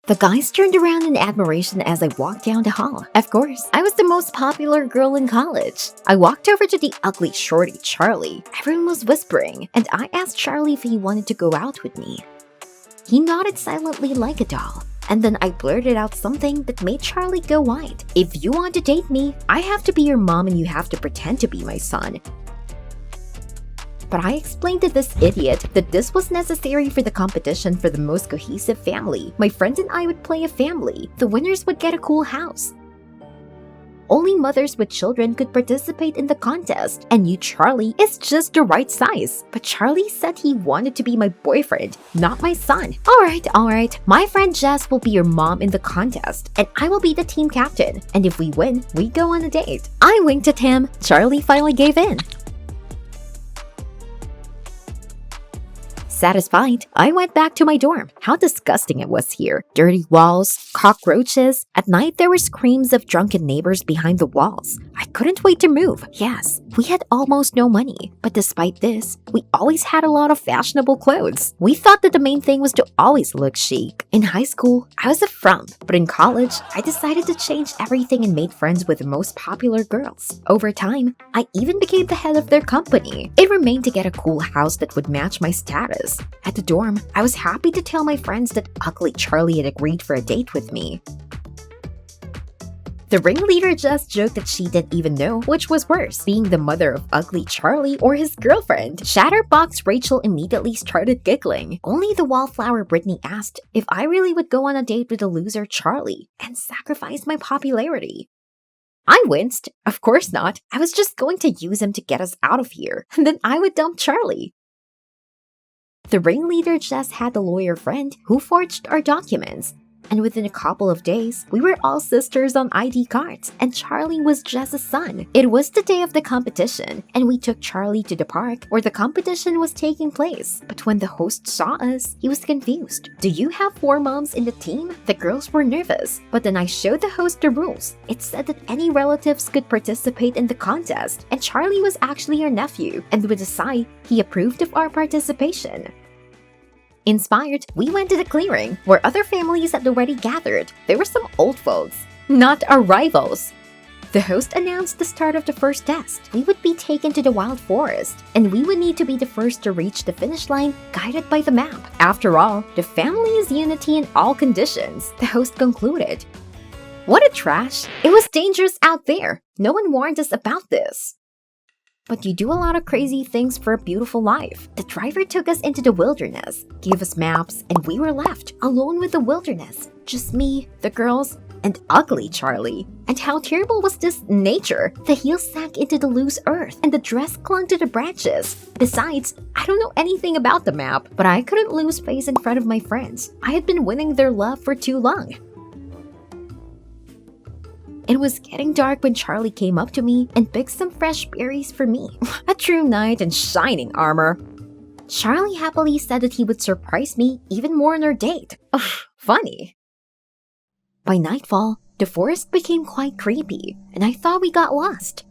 The guys turned around in admiration as I walked down the hall. Of course, I was the most popular girl in college. I walked over to the ugly shorty, Charlie. Everyone was whispering, and I asked Charlie if he wanted to go out with me. He nodded silently like a doll, and then I blurted out something that made Charlie go white. If you want to date me, I have to be your mom and you have to pretend to be my son. But I explained to this idiot that this was necessary for the competition for the most cohesive family. My friend and I would play a family. The winners would get a cool house. Only mothers with children could participate in the contest, and you, Charlie, is just the right size. But Charlie said he wanted to be my boyfriend, not my son. Alright. My friend Jess will be your mom in the contest, and I will be the team captain. And if we win, we go on a date. I winked at him. Charlie finally gave in. Satisfied, I went back to my dorm. How disgusting it was here. Dirty walls, cockroaches. At night, there were screams of drunken neighbors behind the walls. I couldn't wait to move. Yes, we had almost no money. But despite this, we always had a lot of fashionable clothes. We thought that the main thing was to always look chic. In high school, I was a frump. But in college, I decided to change everything and made friends with the most popular girls. Over time, I even became the head of their company. It remained to get a cool house that would match my status. At the dorm, I was happy to tell my friends that ugly Charlie had agreed for a date with me. The ringleader just joked that she didn't even know which was worse, being the mother of ugly Charlie or his girlfriend. Chatterbox Rachel immediately started giggling. Only the wallflower Brittany asked if I really would go on a date with the loser Charlie and sacrifice my popularity. I winced. Of course not. I was just going to use him to get us out of here, and then I would dump Charlie. The ringleader just had a lawyer friend who forged our documents, and within a couple of days, we were all sisters on ID cards, and Charlie was Jess's son. It was the day of the competition, and we took Charlie to the park where the competition was taking place. But when the host saw us, he was confused. Do you have 4 moms in the team? The girls were nervous, but then I showed the host the rules. It said that any relatives could participate in the contest, and Charlie was actually our nephew, and with a sigh, he approved of our participation. Inspired, we went to the clearing, where other families had already gathered. There were some old folks, not our rivals. The host announced the start of the first test. We would be taken to the wild forest, and we would need to be the first to reach the finish line, guided by the map. After all, the family is unity in all conditions, the host concluded. What a trash! It was dangerous out there. No one warned us about this. But you do a lot of crazy things for a beautiful life. The driver took us into the wilderness, gave us maps, and we were left alone with the wilderness. Just me, the girls, and ugly Charlie. And how terrible was this nature? The heels sank into the loose earth, and the dress clung to the branches. Besides, I don't know anything about the map, but I couldn't lose face in front of my friends. I had been winning their love for too long. It was getting dark when Charlie came up to me and picked some fresh berries for me. A true knight in shining armor. Charlie happily said that he would surprise me even more on our date. Ugh, funny. By nightfall, the forest became quite creepy, and I thought we got lost.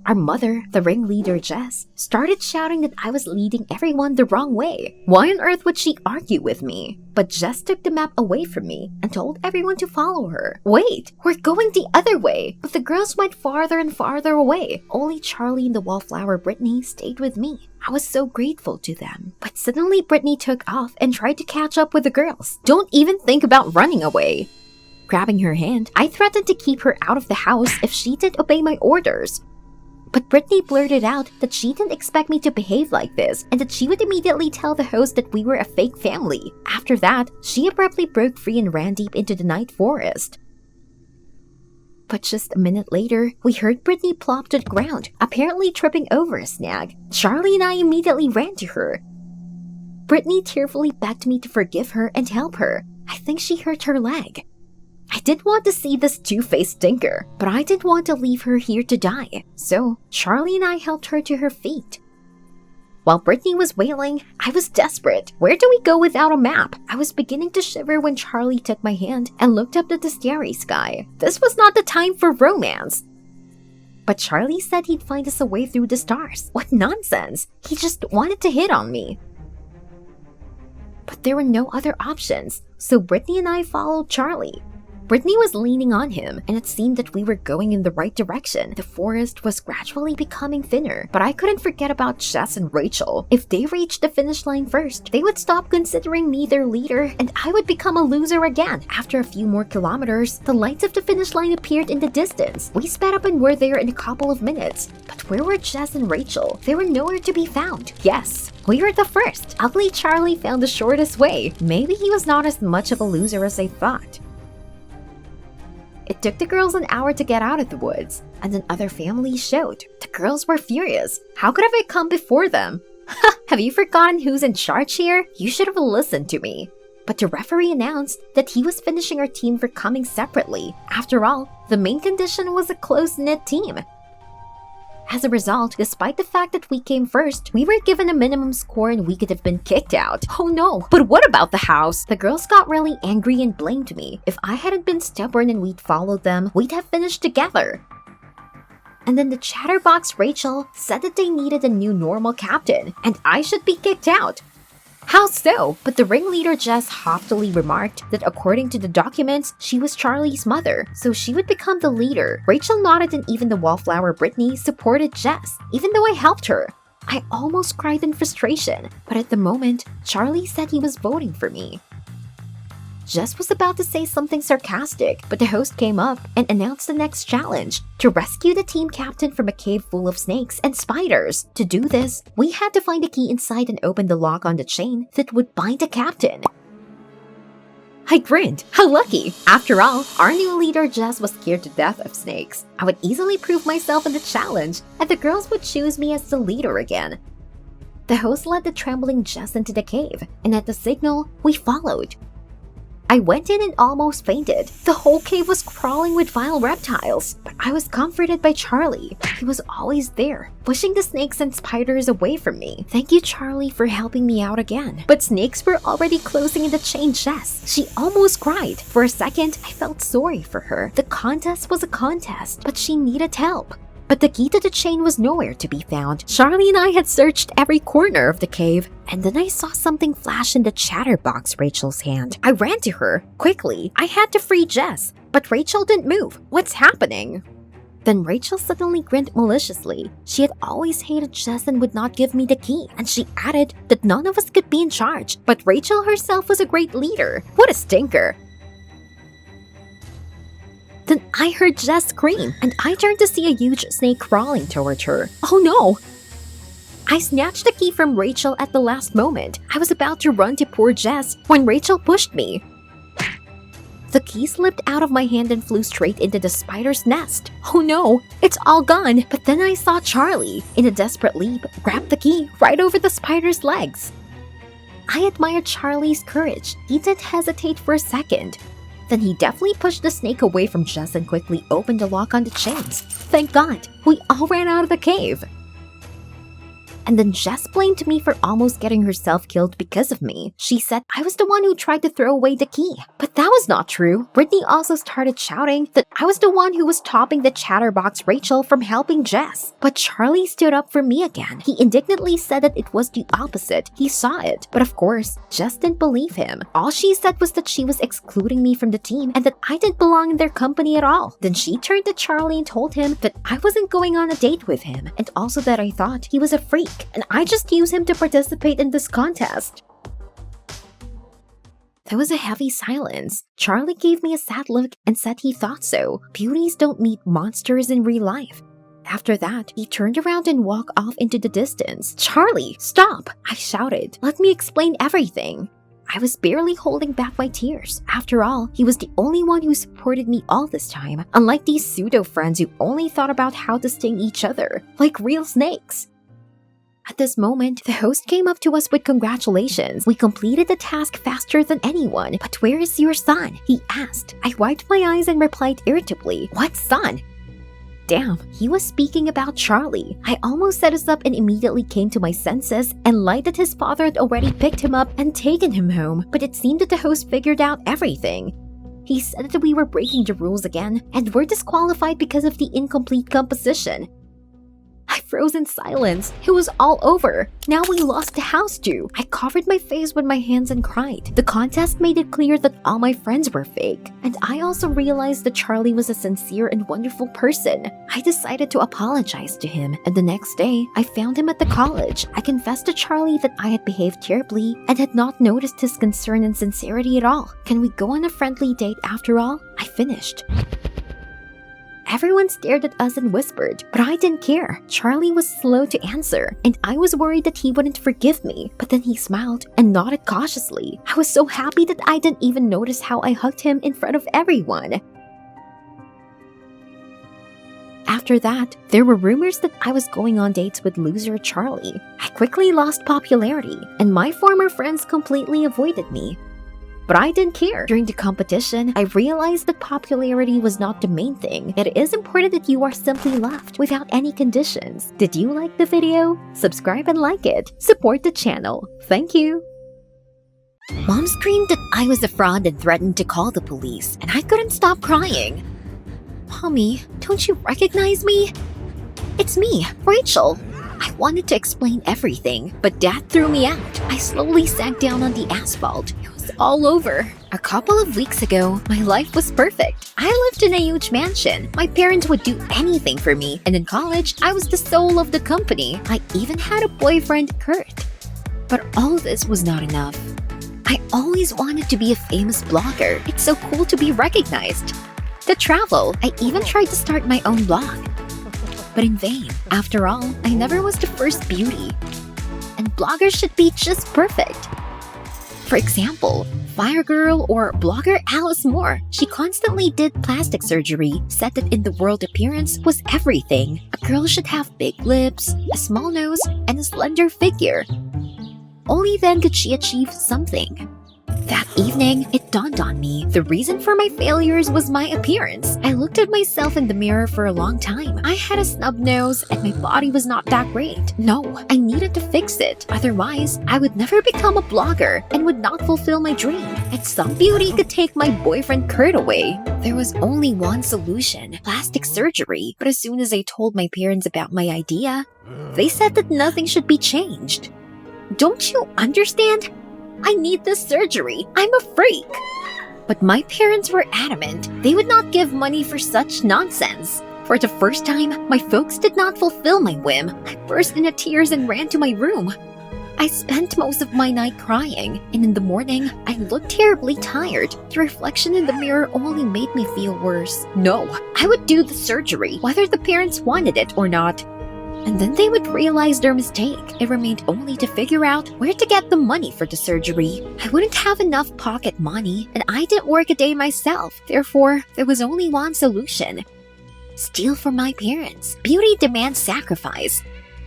Our mother, the ringleader Jess, started shouting that I was leading everyone the wrong way. Why on earth would she argue with me? But Jess took the map away from me and told everyone to follow her. Wait, we're going the other way! But the girls went farther and farther away. Only Charlie and the wallflower Brittany stayed with me. I was so grateful to them. But suddenly Brittany took off and tried to catch up with the girls. Don't even think about running away. Grabbing her hand, I threatened to keep her out of the house if she didn't obey my orders. But Brittany blurted out that she didn't expect me to behave like this and that she would immediately tell the host that we were a fake family. After that, she abruptly broke free and ran deep into the night forest. But just a minute later, we heard Brittany plop to the ground, apparently tripping over a snag. Charlie and I immediately ran to her. Brittany tearfully begged me to forgive her and help her. I think she hurt her leg. I didn't want to see this two-faced stinker, but I didn't want to leave her here to die. So, Charlie and I helped her to her feet. While Brittany was wailing, I was desperate. Where do we go without a map? I was beginning to shiver when Charlie took my hand and looked up at the starry sky. This was not the time for romance. But Charlie said he'd find us a way through the stars. What nonsense! He just wanted to hit on me. But there were no other options. so Brittany and I followed Charlie. Brittany was leaning on him, and it seemed that we were going in the right direction. The forest was gradually becoming thinner, but I couldn't forget about Jess and Rachel. If they reached the finish line first, they would stop considering me their leader, and I would become a loser again. After a few more kilometers, the lights of the finish line appeared in the distance. We sped up and were there in a couple of minutes. But where were Jess and Rachel? They were nowhere to be found. Yes, we were the first. Ugly Charlie found the shortest way. Maybe he was not as much of a loser as I thought. It took the girls an hour to get out of the woods, and then other families showed. The girls were furious. How could have I come before them? Have you forgotten who's in charge here? You should have listened to me. But the referee announced that he was finishing our team for coming separately. After all, the main condition was a close-knit team. As a result, despite the fact that we came first, we were given a minimum score and we could have been kicked out. Oh no, but what about the house? The girls got really angry and blamed me. If I hadn't been stubborn and we'd followed them, we'd have finished together. And then the chatterbox Rachel said that they needed a new normal captain, and I should be kicked out. How so? But the ringleader Jess haughtily remarked that according to the documents, she was Charlie's mother, so she would become the leader. Rachel nodded and even the wallflower Brittany supported Jess, even though I helped her. I almost cried in frustration, but at the moment, Charlie said he was voting for me. Jess was about to say something sarcastic, but the host came up and announced the next challenge: to rescue the team captain from a cave full of snakes and spiders. To do this, we had to find a key inside and open the lock on the chain that would bind the captain. I grinned. How lucky! After all, our new leader Jess was scared to death of snakes. I would easily prove myself in the challenge, and the girls would choose me as the leader again. The host led the trembling Jess into the cave, and at the signal, we followed. I went in and almost fainted. The whole cave was crawling with vile reptiles, but I was comforted by Charlie. He was always there, pushing the snakes and spiders away from me. Thank you, Charlie, for helping me out again. But snakes were already closing in the chain Jess. She almost cried. For a second, I felt sorry for her. The contest was a contest, but she needed help. But the key to the chain was nowhere to be found. Charlie and I had searched every corner of the cave, and then I saw something flash in the chatterbox Rachel's hand. I ran to her. Quickly, I had to free Jess, but Rachel didn't move. What's happening? Then Rachel suddenly grinned maliciously. She had always hated Jess and would not give me the key, and she added that none of us could be in charge. But Rachel herself was a great leader. What a stinker! Then I heard Jess scream, and I turned to see a huge snake crawling towards her. Oh no! I snatched the key from Rachel at the last moment. I was about to run to poor Jess when Rachel pushed me. The key slipped out of my hand and flew straight into the spider's nest. Oh no, it's all gone. But then I saw Charlie, in a desperate leap, grab the key right over the spider's legs. I admired Charlie's courage. He didn't hesitate for a second. Then he deftly pushed the snake away from Jess and quickly opened the lock on the chains. Thank God, we all ran out of the cave. And then Jess blamed me for almost getting herself killed because of me. She said I was the one who tried to throw away the key. But that was not true. Brittany also started shouting that I was the one who was stopping the chatterbox Rachel from helping Jess. But Charlie stood up for me again. He indignantly said that it was the opposite. He saw it. But of course, Jess didn't believe him. All she said was that she was excluding me from the team and that I didn't belong in their company at all. Then she turned to Charlie and told him that I wasn't going on a date with him, and also that I thought he was a freak, and I just used him to participate in this contest. There was a heavy silence. Charlie gave me a sad look and said he thought so. Beauties don't meet monsters in real life. After that, he turned around and walked off into the distance. Charlie, stop! I shouted. Let me explain everything. I was barely holding back my tears. After all, he was the only one who supported me all this time, unlike these pseudo-friends who only thought about how to sting each other, like real snakes. At this moment, the host came up to us with congratulations. We completed the task faster than anyone. But where is your son? He asked. I wiped my eyes and replied irritably, what son? Damn, he was speaking about Charlie. I almost set us up and immediately came to my senses and lied that his father had already picked him up and taken him home. But it seemed that the host figured out everything. He said that we were breaking the rules again and were disqualified because of the incomplete composition. I froze in silence. It was all over. Now we lost the house too. I covered my face with my hands and cried. The contest made it clear that all my friends were fake. And I also realized that Charlie was a sincere and wonderful person. I decided to apologize to him, and the next day, I found him at the college. I confessed to Charlie that I had behaved terribly and had not noticed his concern and sincerity at all. Can we go on a friendly date after all? I finished. Everyone stared at us and whispered, but I didn't care. Charlie was slow to answer, and I was worried that he wouldn't forgive me. But then he smiled and nodded cautiously. I was so happy that I didn't even notice how I hugged him in front of everyone. After that, there were rumors that I was going on dates with loser Charlie. I quickly lost popularity, and my former friends completely avoided me. But I didn't care. During the competition, I realized that popularity was not the main thing. It is important that you are simply loved without any conditions. Did you like the video? Subscribe and like it. Support the channel. Thank you. Mom screamed that I was a fraud and threatened to call the police, and I couldn't stop crying. Mommy, don't you recognize me? It's me, Rachel. I wanted to explain everything, but Dad threw me out. I slowly sank down on the asphalt. It was all over. A couple of weeks ago, my life was perfect. I lived in a huge mansion. My parents would do anything for me, and in college, I was the soul of the company. I even had a boyfriend, Kurt. But all this was not enough. I always wanted to be a famous blogger. It's so cool to be recognized. To travel, I even tried to start my own blog. But in vain. After all, I never was the first beauty. And bloggers should be just perfect. For example, Fire Girl or blogger Alice Moore. She constantly did plastic surgery, said that in the world appearance was everything. A girl should have big lips, a small nose, and a slender figure. Only then could she achieve something. That evening, it dawned on me. The reason for my failures was my appearance. I looked at myself in the mirror for a long time. I had a snub nose and my body was not that great. No, I needed to fix it. Otherwise, I would never become a blogger and would not fulfill my dream. And some beauty could take my boyfriend Kurt away. There was only one solution, plastic surgery. But as soon as I told my parents about my idea, they said that nothing should be changed. Don't you understand? I need this surgery. I'm a freak. But my parents were adamant. They would not give money for such nonsense. For the first time, my folks did not fulfill my whim. I burst into tears and ran to my room. I spent most of my night crying, and in the morning, I looked terribly tired. The reflection in the mirror only made me feel worse. No, I would do the surgery, whether the parents wanted it or not. And then they would realize their mistake. It remained only to figure out where to get the money for the surgery. I wouldn't have enough pocket money, and I didn't work a day myself. Therefore, there was only one solution. Steal from my parents. Beauty demands sacrifice.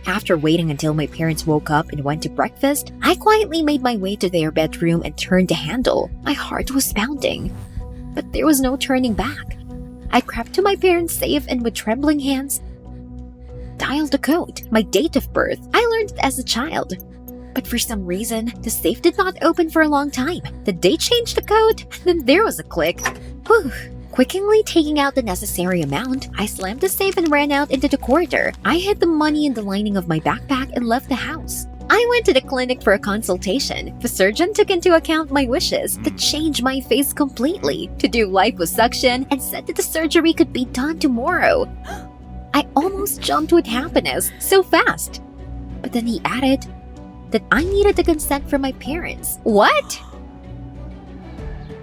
After waiting until my parents woke up and went to breakfast, I quietly made my way to their bedroom and turned the handle. My heart was pounding. But there was no turning back. I crept to my parents' safe and with trembling hands, dialed the code, my date of birth. I learned it as a child. But for some reason, the safe did not open for a long time. The date changed the code, and then there was a click. Whew. Quickly taking out the necessary amount, I slammed the safe and ran out into the corridor. I hid the money in the lining of my backpack and left the house. I went to the clinic for a consultation. The surgeon took into account my wishes to change my face completely, to do liposuction, and said that the surgery could be done tomorrow. I almost jumped with happiness, so fast. But then he added that I needed the consent from my parents. What?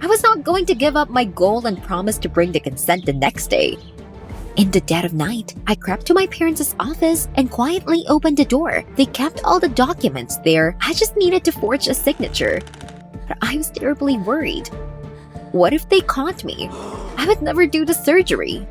I was not going to give up my goal and promise to bring the consent the next day. In the dead of night, I crept to my parents' office and quietly opened the door. They kept all the documents there. I just needed to forge a signature. But I was terribly worried. What if they caught me? I would never do the surgery.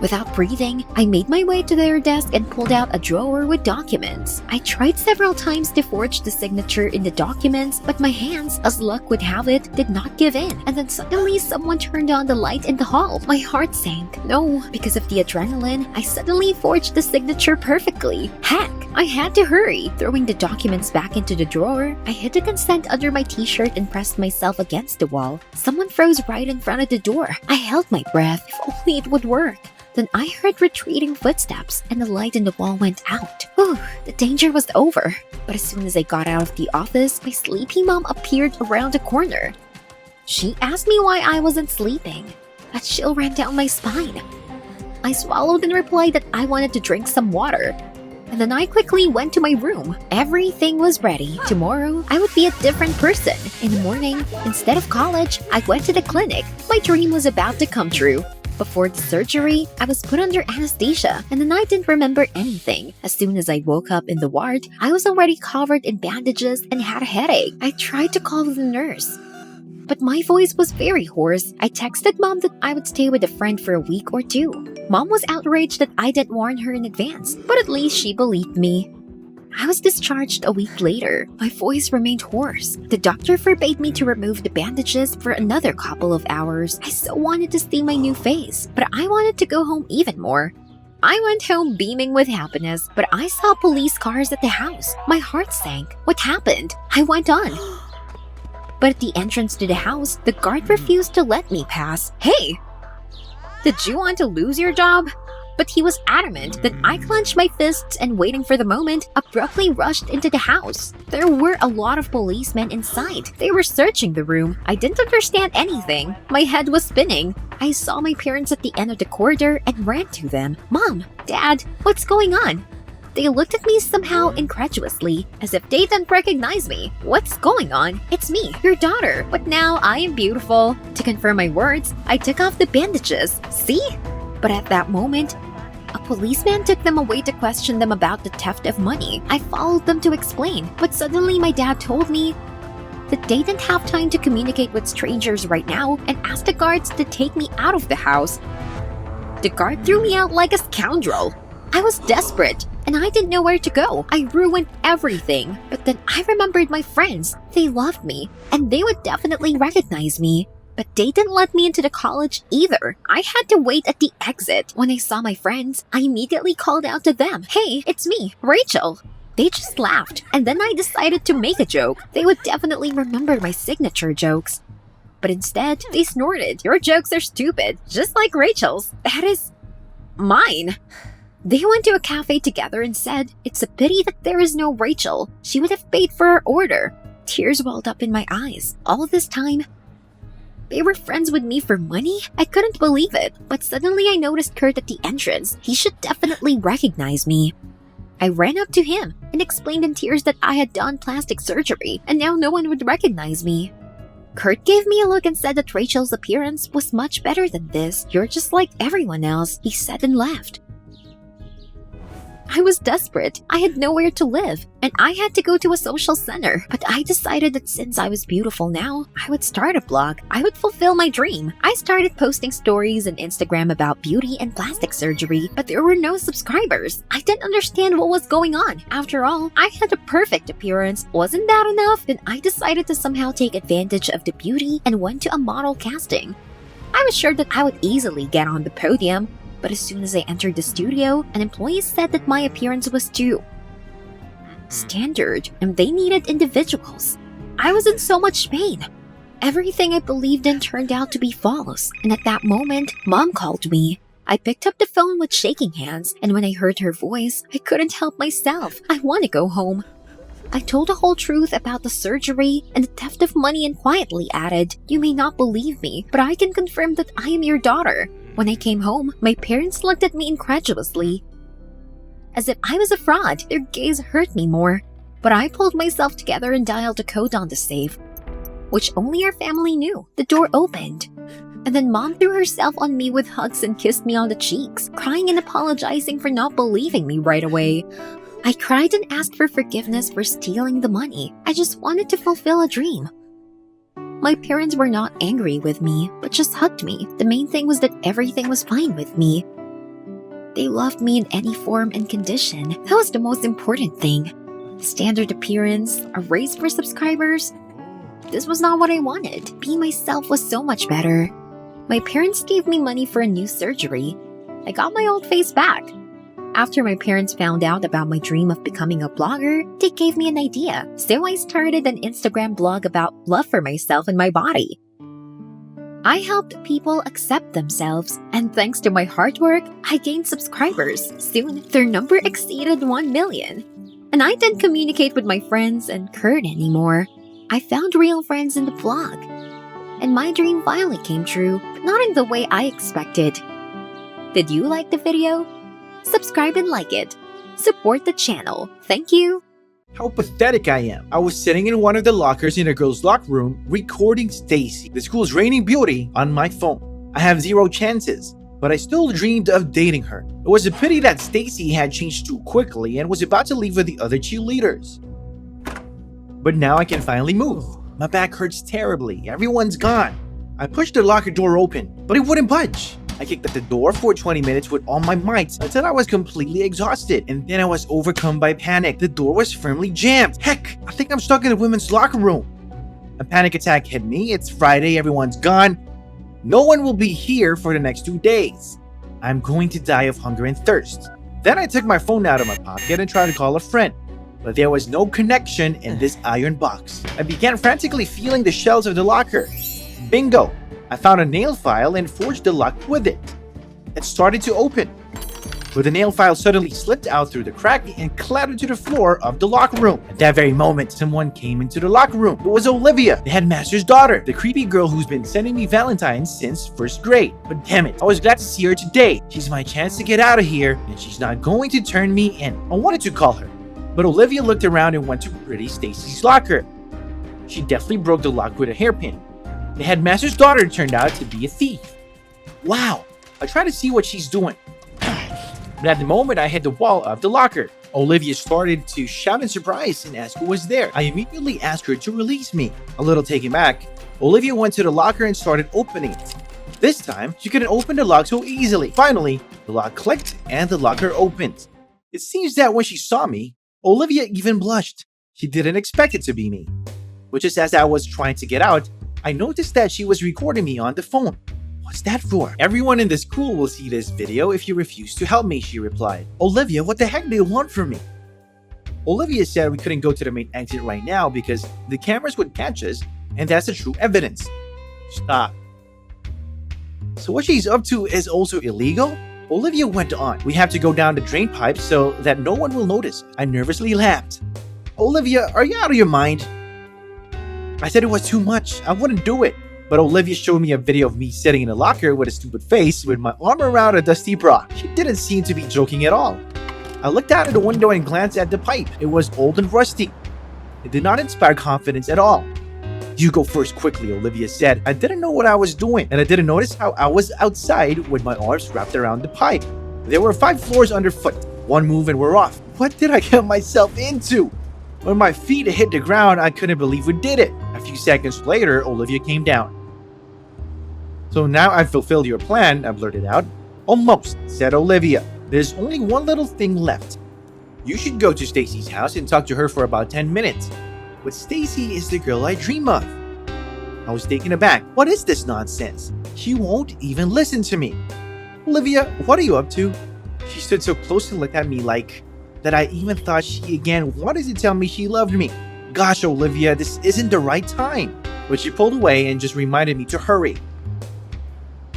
Without breathing, I made my way to their desk and pulled out a drawer with documents. I tried several times to forge the signature in the documents, but my hands, as luck would have it, did not give in. And then suddenly someone turned on the light in the hall. My heart sank. No, because of the adrenaline, I suddenly forged the signature perfectly. Heck, I had to hurry. Throwing the documents back into the drawer, I hid the consent under my t-shirt and pressed myself against the wall. Someone froze right in front of the door. I held my breath. If only it would work. Then I heard retreating footsteps and the light in the wall went out. Whew, the danger was over. But as soon as I got out of the office, my sleepy mom appeared around the corner. She asked me why I wasn't sleeping. A chill ran down my spine. I swallowed and replied that I wanted to drink some water. And then I quickly went to my room. Everything was ready. Tomorrow, I would be a different person. In the morning, instead of college, I went to the clinic. My dream was about to come true. Before the surgery, I was put under anesthesia, and then I didn't remember anything. As soon as I woke up in the ward, I was already covered in bandages and had a headache. I tried to call the nurse, but my voice was very hoarse. I texted Mom that I would stay with a friend for a week or two. Mom was outraged that I didn't warn her in advance, but at least she believed me. I was discharged a week later. My voice remained hoarse. The doctor forbade me to remove the bandages for another couple of hours. I so wanted to see my new face, but I wanted to go home even more. I went home beaming with happiness, but I saw police cars at the house. My heart sank. What happened? I went on. But at the entrance to the house, the guard refused to let me pass. Hey! Did you want to lose your job? But he was adamant. Then I clenched my fists and, waiting for the moment, abruptly rushed into the house. There were a lot of policemen inside. They were searching the room. I didn't understand anything. My head was spinning. I saw my parents at the end of the corridor and ran to them. Mom, Dad, what's going on? They looked at me somehow incredulously, as if they didn't recognize me. What's going on? It's me, your daughter. But now I am beautiful. To confirm my words, I took off the bandages. See? But at that moment, a policeman took them away to question them about the theft of money. I followed them to explain, but suddenly my dad told me that they didn't have time to communicate with strangers right now and asked the guards to take me out of the house. The guard threw me out like a scoundrel. I was desperate, and I didn't know where to go. I ruined everything. But then I remembered my friends. They loved me, and they would definitely recognize me. But they didn't let me into the college either. I had to wait at the exit. When I saw my friends, I immediately called out to them. Hey, it's me, Rachel. They just laughed, and then I decided to make a joke. They would definitely remember my signature jokes. But instead, they snorted. Your jokes are stupid, just like Rachel's. That is mine. They went to a cafe together and said, it's a pity that there is no Rachel. She would have paid for our order. Tears welled up in my eyes. All this time, they were friends with me for money? I couldn't believe it. But suddenly I noticed Kurt at the entrance. He should definitely recognize me. I ran up to him and explained in tears that I had done plastic surgery and now no one would recognize me. Kurt gave me a look and said that Rachel's appearance was much better than this. You're just like everyone else, he said and left. I was desperate. I had nowhere to live, and I had to go to a social center. But I decided that since I was beautiful now, I would start a blog. I would fulfill my dream. I started posting stories on Instagram about beauty and plastic surgery, but there were no subscribers. I didn't understand what was going on. After all, I had a perfect appearance. Wasn't that enough? Then I decided to somehow take advantage of the beauty and went to a model casting. I was sure that I would easily get on the podium, but as soon as I entered the studio, an employee said that my appearance was too standard and they needed individuals. I was in so much pain. Everything I believed in turned out to be false, and at that moment, Mom called me. I picked up the phone with shaking hands, and when I heard her voice, I couldn't help myself. I want to go home. I told the whole truth about the surgery and the theft of money and quietly added, you may not believe me, but I can confirm that I am your daughter. When I came home, my parents looked at me incredulously, as if I was a fraud. Their gaze hurt me more, but I pulled myself together and dialed a code on the safe, which only our family knew. The door opened, and then Mom threw herself on me with hugs and kissed me on the cheeks, crying and apologizing for not believing me right away. I cried and asked for forgiveness for stealing the money. I just wanted to fulfill a dream. My parents were not angry with me, but just hugged me. The main thing was that everything was fine with me. They loved me in any form and condition. That was the most important thing. Standard appearance, a raise for subscribers. This was not what I wanted. Being myself was so much better. My parents gave me money for a new surgery. I got my old face back. After my parents found out about my dream of becoming a blogger, they gave me an idea. So I started an Instagram blog about love for myself and my body. I helped people accept themselves, and thanks to my hard work, I gained subscribers. Soon, their number exceeded 1 million. And I didn't communicate with my friends and Kurt anymore. I found real friends in the vlog. And my dream finally came true, but not in the way I expected. Did you like the video? Subscribe and like it. Support the channel. Thank you. How pathetic I am. I was sitting in one of the lockers in a girl's locker room recording Stacy, the school's reigning beauty, on my phone. I have 0 chances, but I still dreamed of dating her. It was a pity that Stacy had changed too quickly and was about to leave with the other cheerleaders. But now I can finally move. My back hurts terribly. Everyone's gone. I pushed the locker door open, but it wouldn't budge. I kicked at the door for 20 minutes with all my might until I was completely exhausted, and then I was overcome by panic. The door was firmly jammed. Heck, I think I'm stuck in the women's locker room. A panic attack hit me. It's Friday, everyone's gone. No one will be here for the next 2 days. I'm going to die of hunger and thirst. Then I took my phone out of my pocket and tried to call a friend, but there was no connection in this iron box. I began frantically feeling the shelves of the locker. Bingo! I found a nail file and forged the lock with it. It started to open, but the nail file suddenly slipped out through the crack and clattered to the floor of the locker room. At that very moment, someone came into the locker room. It was Olivia, the headmaster's daughter, the creepy girl who's been sending me Valentines since first grade. But damn it, I was glad to see her today. She's my chance to get out of here, and she's not going to turn me in. I wanted to call her, but Olivia looked around and went to pretty Stacy's locker. She definitely broke the lock with a hairpin. The headmaster's daughter turned out to be a thief. Wow, I tried to see what she's doing. But at the moment I hit the wall of the locker, Olivia started to shout in surprise and ask who was there. I immediately asked her to release me. A little taken back, Olivia went to the locker and started opening it. This time, she couldn't open the lock so easily. Finally, the lock clicked and the locker opened. It seems that when she saw me, Olivia even blushed. She didn't expect it to be me. But just as I was trying to get out, I noticed that she was recording me on the phone. What's that for? Everyone in the school will see this video if you refuse to help me, she replied. Olivia, what the heck do you want from me? Olivia said we couldn't go to the main exit right now because the cameras would catch us, and that's the true evidence. Stop. So what she's up to is also illegal? Olivia went on. We have to go down the drain pipe so that no one will notice. I nervously laughed. Olivia, are you out of your mind? I said it was too much. I wouldn't do it. But Olivia showed me a video of me sitting in a locker with a stupid face with my arm around a dusty bra. She didn't seem to be joking at all. I looked out of the window and glanced at the pipe. It was old and rusty. It did not inspire confidence at all. You go first quickly, Olivia said. I didn't know what I was doing, and I didn't notice how I was outside with my arms wrapped around the pipe. There were 5 floors underfoot. One move and we're off. What did I get myself into? When my feet hit the ground, I couldn't believe we did it. A few seconds later, Olivia came down. So now I've fulfilled your plan, I blurted out. Almost, said Olivia. There's only one little thing left. You should go to Stacy's house and talk to her for about 10 minutes. But Stacy is the girl I dream of. I was taken aback. What is this nonsense? She won't even listen to me. Olivia, what are you up to? She stood so close and looked at me like that I even thought she again wanted to tell me she loved me. Gosh, Olivia, this isn't the right time. But she pulled away and just reminded me to hurry.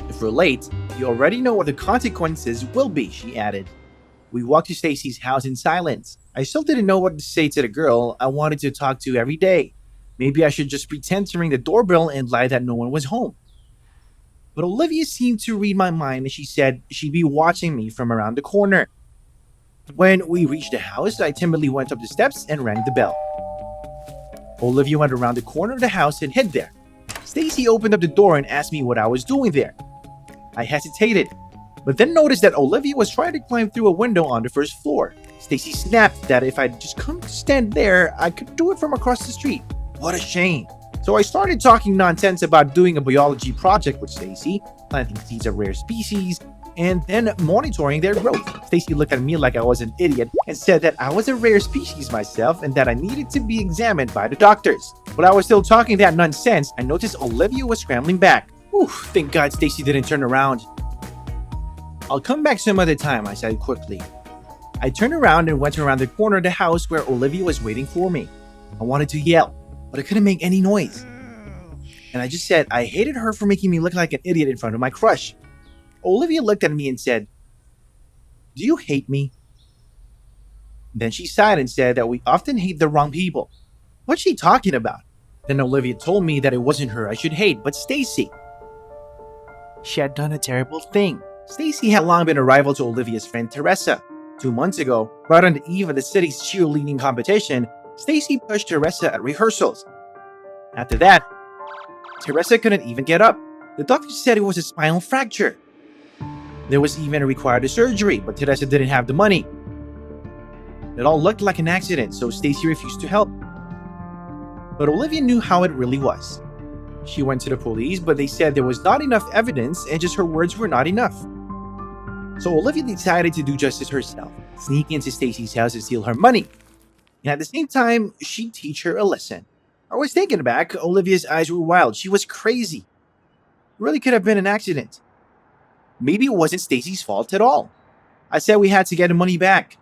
If we're late, you already know what the consequences will be, she added. We walked to Stacy's house in silence. I still didn't know what to say to the girl I wanted to talk to every day. Maybe I should just pretend to ring the doorbell and lie that no one was home. But Olivia seemed to read my mind and she said she'd be watching me from around the corner. When we reached the house, I timidly went up the steps and rang the bell. Olivia went around the corner of the house and hid there. Stacy opened up the door and asked me what I was doing there. I hesitated, but then noticed that Olivia was trying to climb through a window on the first floor. Stacy snapped that if I'd just come to stand there, I could do it from across the street. What a shame. So I started talking nonsense about doing a biology project with Stacy, planting seeds of rare species, and then monitoring their growth. Stacy looked at me like I was an idiot and said that I was a rare species myself and that I needed to be examined by the doctors. But I was still talking that nonsense, I noticed Olivia was scrambling back. Whew, thank God Stacy didn't turn around. I'll come back some other time, I said quickly. I turned around and went around the corner of the house where Olivia was waiting for me. I wanted to yell, but I couldn't make any noise. and I just said I hated her for making me look like an idiot in front of my crush. Olivia looked at me and said, "Do you hate me?" Then she sighed and said that we often hate the wrong people. What's she talking about? Then Olivia told me that it wasn't her I should hate, but Stacy. She had done a terrible thing. Stacy had long been a rival to Olivia's friend Teresa. 2 months ago, right on the eve of the city's cheerleading competition, Stacy pushed Teresa at rehearsals. After that, Teresa couldn't even get up. The doctor said it was a spinal fracture. There was even a required surgery, but Teresa didn't have the money. It all looked like an accident, so Stacy refused to help. But Olivia knew how it really was. She went to the police, but they said there was not enough evidence and just her words were not enough. So Olivia decided to do justice herself, sneak into Stacy's house and steal her money. And at the same time, she'd teach her a lesson. I was taken back. Olivia's eyes were wild. She was crazy. It really could have been an accident. Maybe it wasn't Stacy's fault at all. I said we had to get the money back.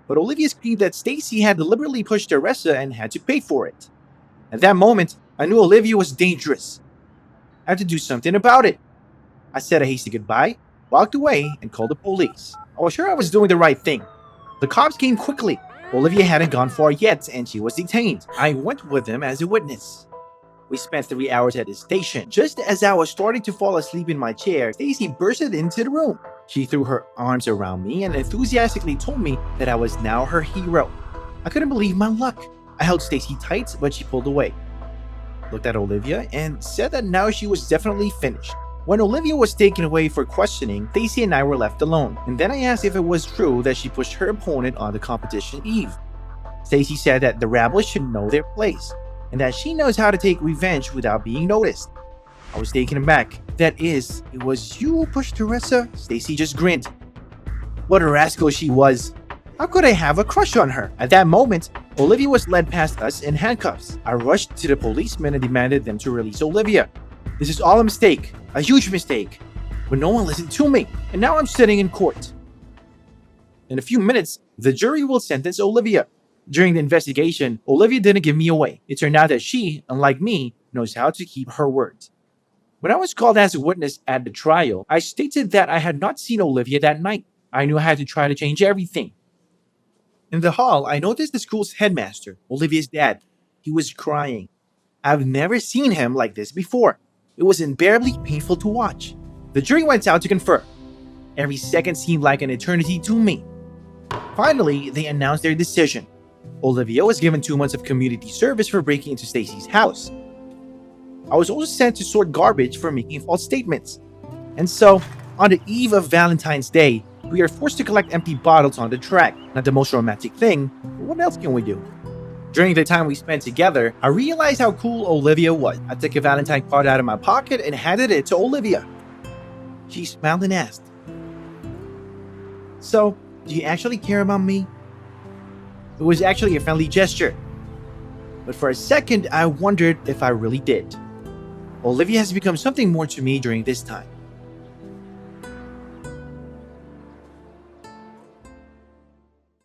But Olivia screamed that Stacy had deliberately pushed Teresa and had to pay for it. At that moment, I knew Olivia was dangerous. I had to do something about it. I said a hasty goodbye, walked away, and called the police. I was sure I was doing the right thing. The cops came quickly. Olivia hadn't gone far yet, and she was detained. I went with them as a witness. We spent 3 hours at the station. Just as I was starting to fall asleep in my chair, Stacy bursted into the room. She threw her arms around me and enthusiastically told me that I was now her hero. I couldn't believe my luck. I held Stacy tight, but she pulled away. Looked at Olivia and said that now she was definitely finished. When Olivia was taken away for questioning, Stacy and I were left alone, and then I asked if it was true that she pushed her opponent on the competition eve. Stacy said that the rabble should know their place, and that she knows how to take revenge without being noticed. I was taken aback. That is, it was you who pushed Teresa? Stacy just grinned. What a rascal she was. How could I have a crush on her? At that moment, Olivia was led past us in handcuffs. I rushed to the policemen and demanded them to release Olivia. This is all a mistake, a huge mistake. But no one listened to me, and now I'm sitting in court. In a few minutes, the jury will sentence Olivia. During the investigation, Olivia didn't give me away. It turned out that she, unlike me, knows how to keep her word. When I was called as a witness at the trial, I stated that I had not seen Olivia that night. I knew I had to try to change everything. In the hall, I noticed the school's headmaster, Olivia's dad. He was crying. I've never seen him like this before. It was unbearably painful to watch. The jury went out to confer. Every second seemed like an eternity to me. Finally, they announced their decision. Olivia was given 2 months of community service for breaking into Stacy's house. I was also sent to sort garbage for making false statements. And so, on the eve of Valentine's Day, we are forced to collect empty bottles on the track. Not the most romantic thing, but what else can we do? During the time we spent together, I realized how cool Olivia was. I took a Valentine card out of my pocket and handed it to Olivia. She smiled and asked, "So, do you actually care about me?" It was actually a friendly gesture. But for a second, I wondered if I really did. Olivia has become something more to me during this time.